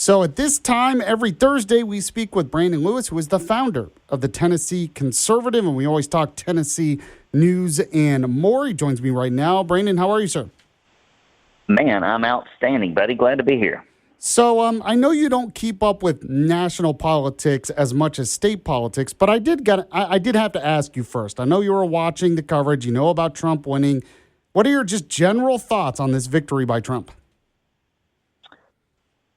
So at this time, every Thursday, we speak with Brandon Lewis, who is the founder of the Tennessee Conservative, and we always talk Tennessee news and more. He joins me right now. Brandon, how are you, sir? Man, I'm outstanding, buddy. Glad to be here. So I know you don't keep up with national politics as much as state politics, but I did have to ask you first. I know you were watching the coverage. You know about Trump winning. What are your just general thoughts on this victory by Trump?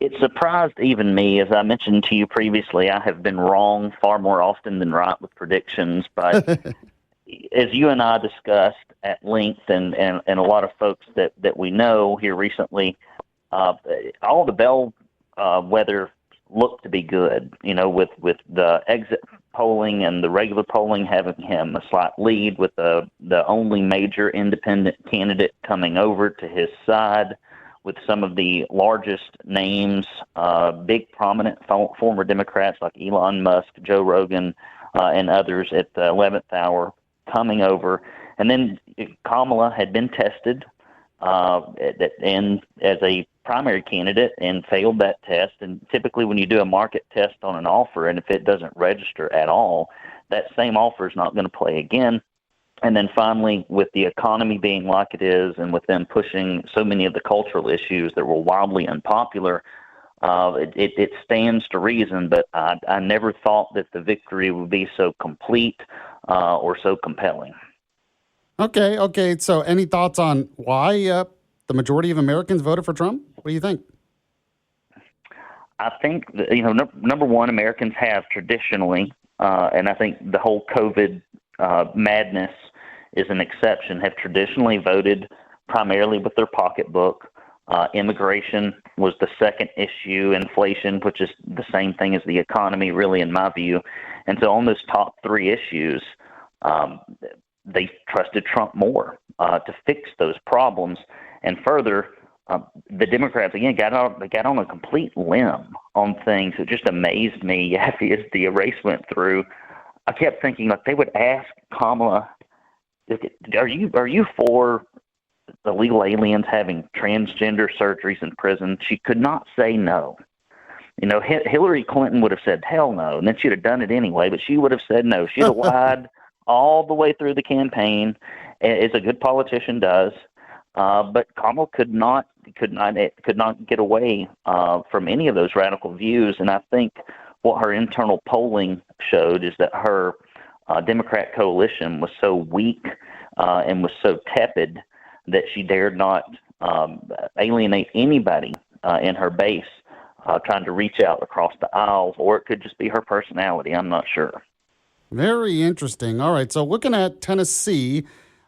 It surprised even me. As I mentioned to you previously, I have been wrong far more often than right with predictions. But as you and I discussed at length, and a lot of folks that we know here recently, all the bellwether looked to be good. You know, with the exit polling and the regular polling having him a slight lead, with the only major independent candidate coming over to his side, with some of the largest names, big prominent former Democrats like Elon Musk, Joe Rogan, and others at the 11th hour coming over. And then Kamala had been tested and as a primary candidate and failed that test. And typically when you do a market test on an offer, and if it doesn't register at all, that same offer is not going to play again. And then finally, with the economy being like it is, and with them pushing so many of the cultural issues that were wildly unpopular, it stands to reason. But I never thought that the victory would be so complete or so compelling. Okay. So any thoughts on why the majority of Americans voted for Trump? What do you think? I think that, number one, Americans have traditionally, and I think the whole COVID madness is an exception, have traditionally voted primarily with their pocketbook. Immigration was the second issue, inflation, which is the same thing as the economy, really, in my view. And so on those top three issues, they trusted Trump more to fix those problems. And further, the Democrats, again, got on a complete limb on things. It just amazed me, Yaffee, as the race went through. I kept thinking, like, they would ask Kamala, are you for illegal aliens having transgender surgeries in prison? She could not say no. Hillary Clinton would have said hell no, and then she'd have done it anyway, but she would have said no. She'd have lied all the way through the campaign, as a good politician does. But Kamala could not get away from any of those radical views, and I think what her internal polling showed is that her Democrat coalition was so weak and was so tepid that she dared not alienate anybody in her base trying to reach out across the aisles, or it could just be her personality. I'm not sure. Very interesting. All right, so looking at Tennessee,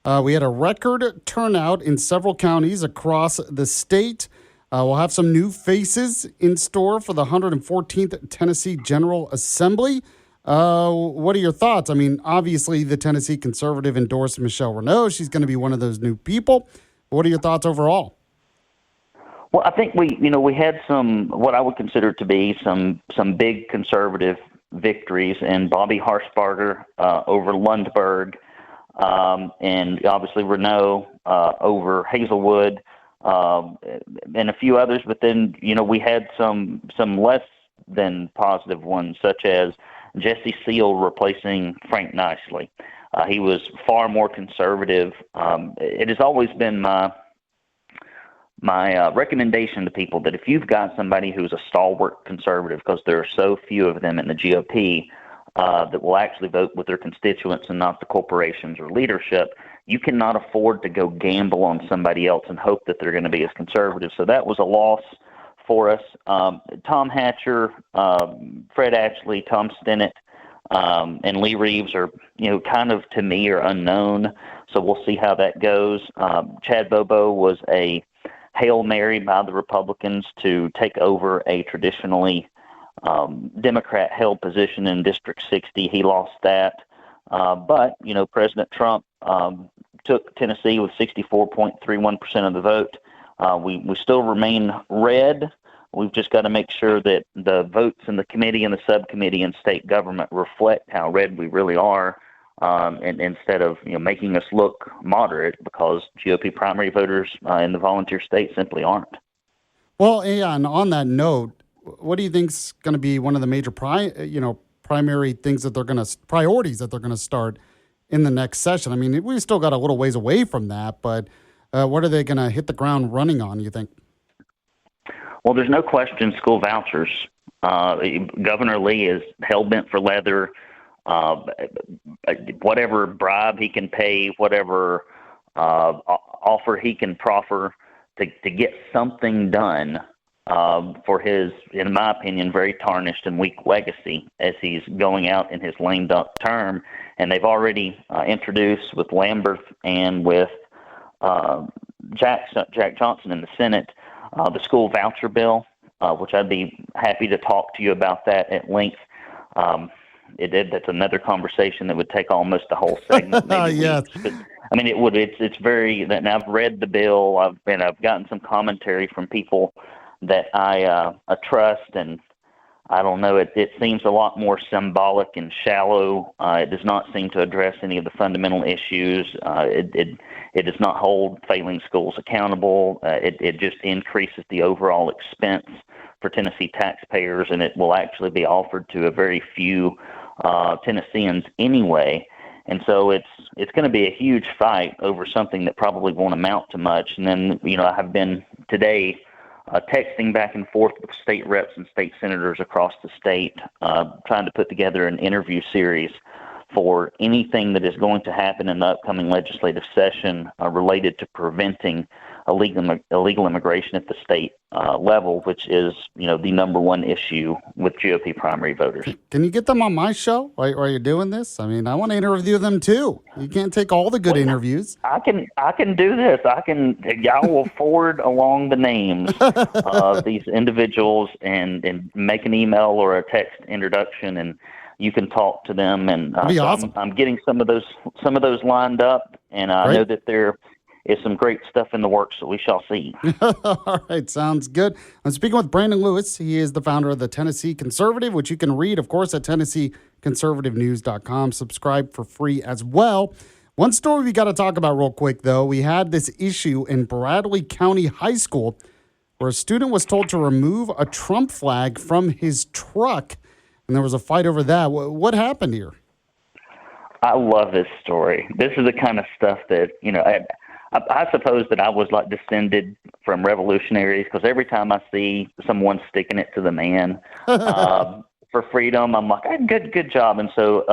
we had a record turnout in several counties across the state. We'll have some new faces in store for the 114th Tennessee General Assembly. What are your thoughts? I mean, obviously, the Tennessee Conservative endorsed Michelle Renault. She's going to be one of those new people. What are your thoughts overall? Well, I think we had some, what I would consider to be some big conservative victories in Bobby Harshbarger over Lundberg, and obviously Renault over Hazelwood, and a few others. But then, we had some less than positive ones, such as Jesse Seal replacing Frank Nicely. He was far more conservative. It has always been my recommendation to people that if you've got somebody who's a stalwart conservative, because there are so few of them in the GOP that will actually vote with their constituents and not the corporations or leadership, you cannot afford to go gamble on somebody else and hope that they're going to be as conservative. So that was a loss for us. Tom Hatcher, Fred Ashley, Tom Stinnett, and Lee Reeves are, kind of, to me, are unknown. So we'll see how that goes. Chad Bobo was a Hail Mary by the Republicans to take over a traditionally Democrat-held position in District 60. He lost that. But, President Trump took Tennessee with 64.31% of the vote. We still remain red. We've just got to make sure that the votes in the committee and the subcommittee and state government reflect how red we really are. And instead of making us look moderate, because GOP primary voters in the volunteer states simply aren't. Well, yeah, and on that note, what do you think's going to be one of the major primary things that priorities that they're going to start in the next session? I mean, we still got a little ways away from that, but what are they going to hit the ground running on, you think? Well, there's no question school vouchers. Governor Lee is hell-bent for leather. Whatever bribe he can pay, whatever offer he can proffer to get something done for his, in my opinion, very tarnished and weak legacy as he's going out in his lame duck term. And they've already introduced with Lambert and with Jack Johnson in the Senate the school voucher bill, which I'd be happy to talk to you about that at length. That's another conversation that would take almost a whole segment. Maybe Yes. But, I mean, it would. It's very. And I've read the bill. I've gotten some commentary from people that I trust, and I don't know. It seems a lot more symbolic and shallow. It does not seem to address any of the fundamental issues. It does not hold failing schools accountable. It just increases the overall expense for Tennessee taxpayers, and it will actually be offered to a very few Tennesseans anyway. And so it's going to be a huge fight over something that probably won't amount to much. And then, I have been today texting back and forth with state reps and state senators across the state, trying to put together an interview series for anything that is going to happen in the upcoming legislative session related to preventing illegal immigration at the state level, which is, the number one issue with GOP primary voters. Can you get them on my show while you're doing this? I mean, I want to interview them too. You can't take all the good interviews. I can do this. I will forward along the names of these individuals and make an email or a text introduction, and you can talk to them. And That'd be awesome. I'm getting some of those lined up, and I know that there is some great stuff in the works that we shall see. All right, sounds good. I'm speaking with Brandon Lewis. He is the founder of the Tennessee Conservative, which you can read, of course, at TennesseeConservativeNews.com. Subscribe for free as well. One story we got to talk about real quick, though. We had this issue in Bradley County High School where a student was told to remove a Trump flag from his truck, and there was a fight over that. What happened here? I love this story. This is the kind of stuff that, I suppose that I was like descended from revolutionaries, because every time I see someone sticking it to the man for freedom, I'm like, hey, good job. And so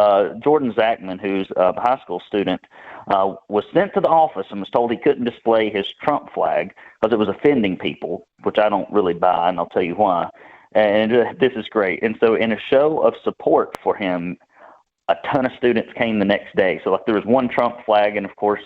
Jordan Zachman, who's a high school student, was sent to the office and was told he couldn't display his Trump flag because it was offending people, which I don't really buy, and I'll tell you why. And this is great. And so in a show of support for him, a ton of students came the next day. So like there was one Trump flag, and of course,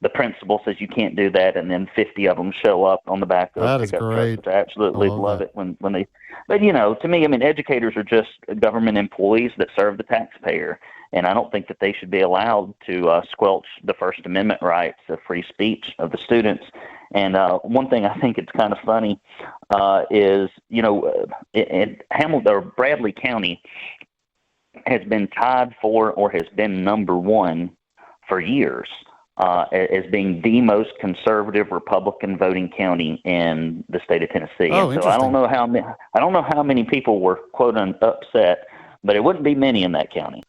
the principal says you can't do that, and then 50 of them show up on the back of that is great. I absolutely love it when they. But to me, I mean, educators are just government employees that serve the taxpayer, and I don't think that they should be allowed to squelch the First Amendment rights of free speech of the students. And one thing I think it's kind of funny is in Hamilton or Bradley County has been tied for, or has been number one for years, as being the most conservative Republican voting county in the state of Tennessee. Oh, and so I don't know how many people were quote unquote upset, but it wouldn't be many in that county.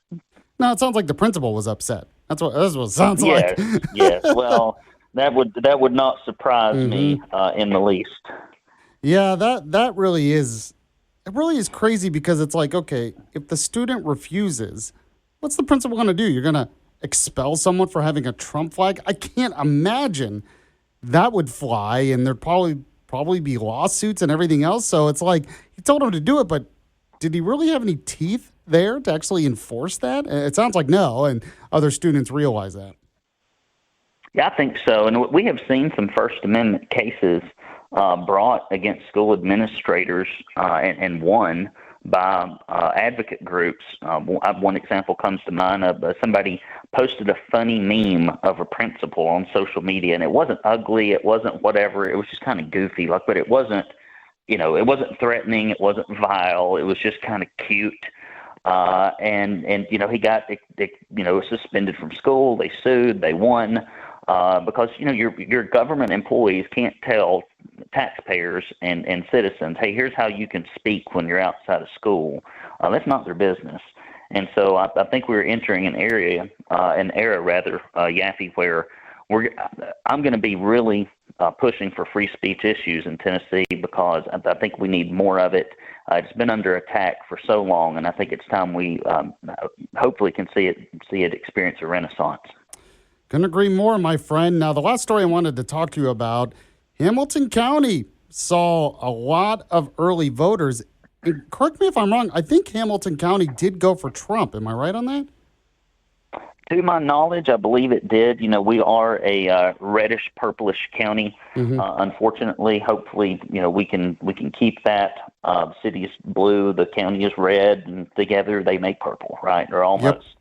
No, it sounds like the principal was upset. That's what it sounds like. Yes. Well, that would not surprise me in the least. Yeah, that really is. It really is crazy, because it's like, okay, if the student refuses, what's the principal going to do? You're going to expel someone for having a Trump flag? I can't imagine that would fly, and there'd probably be lawsuits and everything else. So it's like, he told him to do it, but did he really have any teeth there to actually enforce that? It sounds like no, and other students realize that. Yeah, I think so. And we have seen some First Amendment cases brought against school administrators and won by advocate groups. One example comes to mind of somebody posted a funny meme of a principal on social media, and it wasn't ugly, it wasn't whatever, it was just kind of goofy, but it wasn't, it wasn't threatening, it wasn't vile, it was just kind of cute. And he got suspended from school. They sued, they won. because your government employees can't tell taxpayers and citizens, hey, here's how you can speak when you're outside of school. That's not their business. And so I think we're entering an era, Yaffee, where I'm going to be really pushing for free speech issues in Tennessee, because I think we need more of it. It's been under attack for so long, and I think it's time we hopefully can see it experience a renaissance. Couldn't agree more, my friend. Now, the last story I wanted to talk to you about, Hamilton County saw a lot of early voters. And correct me if I'm wrong, I think Hamilton County did go for Trump. Am I right on that? To my knowledge, I believe it did. We are a reddish, purplish county. Unfortunately, hopefully, we can keep that. The city is blue, the county is red, and together they make purple, right? Or almost. Yep.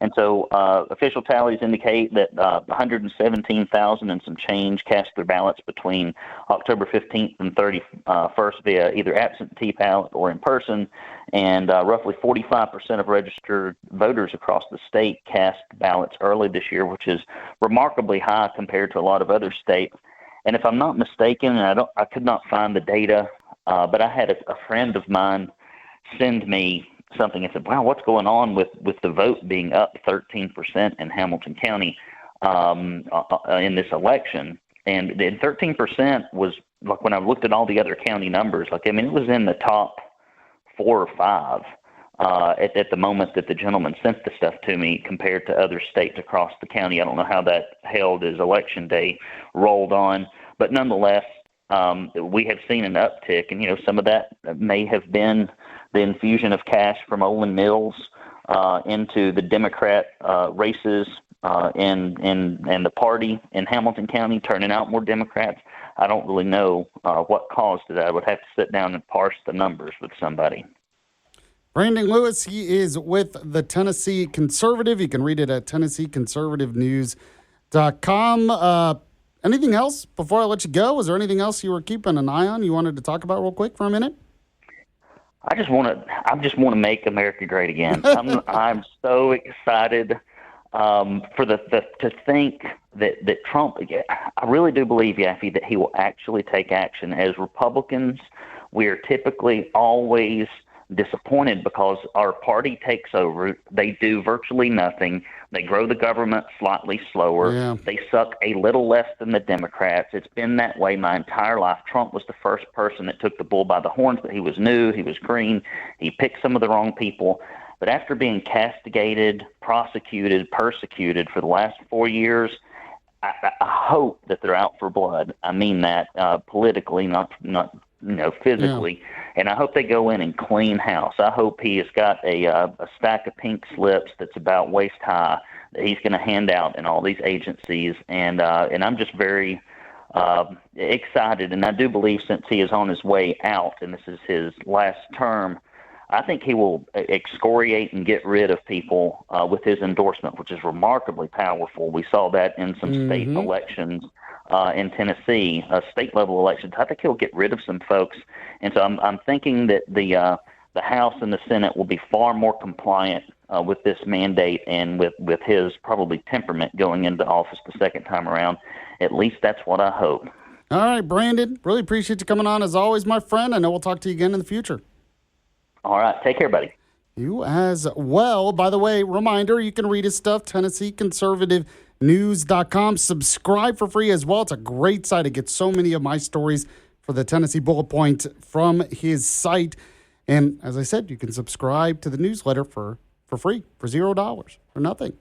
And so official tallies indicate that 117,000 and some change cast their ballots between October 15th and 31st via either absentee ballot or in person, and roughly 45% of registered voters across the state cast ballots early this year, which is remarkably high compared to a lot of other states. And if I'm not mistaken, and I could not find the data, but I had a friend of mine send me something and said, wow, what's going on with the vote being up 13% in Hamilton County in this election? And 13% was, like, when I looked at all the other county numbers, it was in the top 4 or 5 at the moment that the gentleman sent the stuff to me, compared to other states across the county. I don't know how that held as election day rolled on, but nonetheless, we have seen an uptick, and some of that may have been the infusion of cash from Olin Mills into the Democrat races and the party in Hamilton County, turning out more Democrats. I don't really know what caused it. I would have to sit down and parse the numbers with somebody. Brandon Lewis, he is with the Tennessee Conservative. You can read it at TennesseeConservativeNews.com. Anything else before I let you go? Was there anything else you were keeping an eye on you wanted to talk about real quick for a minute? I just want to make America great again. I'm so excited to think that Trump. I really do believe, Yaffee, that he will actually take action. As Republicans, we are typically always disappointed because our party takes over. They do virtually nothing. They grow the government slightly slower. Yeah. They suck a little less than the Democrats. It's been that way my entire life. Trump was the first person that took the bull by the horns, but he was new, he was green, he picked some of the wrong people. But after being castigated, prosecuted, persecuted for the last 4 years, I hope that they're out for blood. I mean that politically, not physically. Yeah. And I hope they go in and clean house. I hope he has got a stack of pink slips that's about waist high that he's going to hand out in all these agencies. And I'm just very excited. And I do believe, since he is on his way out and this is his last term, I think he will excoriate and get rid of people with his endorsement, which is remarkably powerful. We saw that in some state elections in Tennessee, state-level elections. I think he'll get rid of some folks. And so I'm thinking that the House and the Senate will be far more compliant with this mandate and with his probably temperament going into office the second time around. At least that's what I hope. All right, Brandon, really appreciate you coming on as always, my friend. I know we'll talk to you again in the future. All right. Take care, buddy. You as well. By the way, reminder, you can read his stuff, TennesseeConservativeNews.com. Subscribe for free as well. It's a great site. It gets so many of my stories for the Tennessee Bullet Point from his site. And as I said, you can subscribe to the newsletter for free, for $0, for nothing.